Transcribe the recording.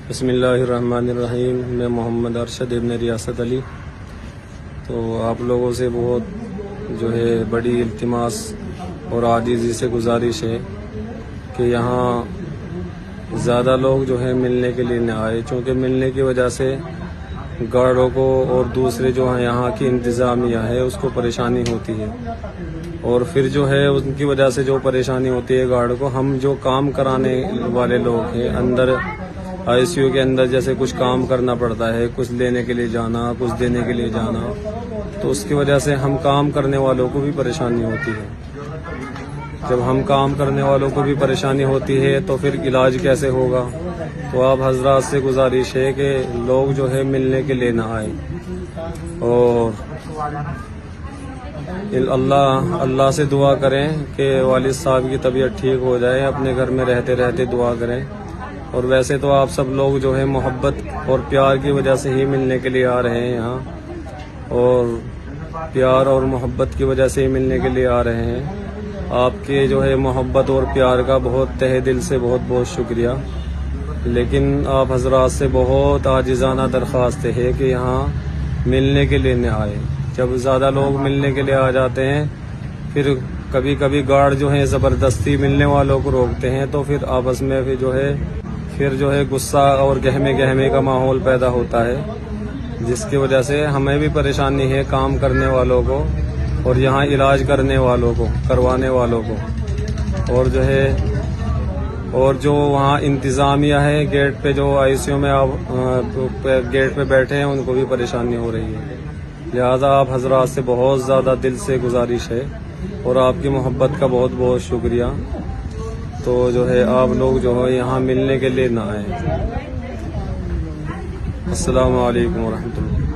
بسم اللہ الرحمن الرحیم۔ میں محمد ارشد ابن ریاست علی۔ تو آپ لوگوں سے بہت بڑی التماس اور عاجزی سے گزارش ہے کہ یہاں زیادہ لوگ ملنے کے لیے نہ آئے، چونکہ ملنے کی وجہ سے گارڈوں کو اور دوسرے یہاں کی انتظامیہ ہے اس کو پریشانی ہوتی ہے، اور پھر ان کی وجہ سے جو پریشانی ہوتی ہے گارڈ کو، ہم جو کام کرانے والے لوگ ہیں اندر آئی سی یو کے اندر، جیسے کچھ کام کرنا پڑتا ہے، کچھ لینے کے لیے جانا، کچھ دینے کے لیے جانا، تو اس کی وجہ سے ہم کام کرنے والوں کو بھی پریشانی ہوتی ہے۔ جب ہم کام کرنے والوں کو بھی پریشانی ہوتی ہے تو پھر علاج کیسے ہوگا؟ تو آپ حضرات سے گزارش ہے کہ لوگ ملنے کے لیے نہ آئیں، اور اللہ سے دعا کریں کہ والد صاحب کی طبیعت ٹھیک ہو جائے، اپنے گھر میں رہتے رہتے دعا کریں۔ اور ویسے تو آپ سب لوگ محبت اور پیار کی وجہ سے ہی ملنے کے لیے آ رہے ہیں یہاں، اور پیار اور محبت کی وجہ سے ہی ملنے کے لیے آ رہے ہیں۔ آپ کے محبت اور پیار کا بہت تہہ دل سے بہت بہت شکریہ، لیکن آپ حضرات سے بہت عاجزانہ درخواست ہے کہ یہاں ملنے کے لیے نہ آئے۔ جب زیادہ لوگ ملنے کے لیے آ جاتے ہیں، پھر کبھی کبھی گارڈ زبردستی ملنے والوں کو روکتے ہیں، تو پھر آپس میں پھر غصہ اور گہمے کا ماحول پیدا ہوتا ہے، جس کی وجہ سے ہمیں بھی پریشانی ہے، کام کرنے والوں کو اور یہاں علاج کرنے والوں کو، کروانے والوں کو، اور جو وہاں انتظامیہ ہے گیٹ پہ، جو آئی سی یو میں گیٹ پہ بیٹھے ہیں، ان کو بھی پریشانی ہو رہی ہے۔ لہذا آپ حضرات سے بہت زیادہ دل سے گزارش ہے، اور آپ کی محبت کا بہت بہت شکریہ۔ تو آپ لوگ یہاں ملنے کے لیے نہ آئیں۔ السلام علیکم ورحمۃ اللہ۔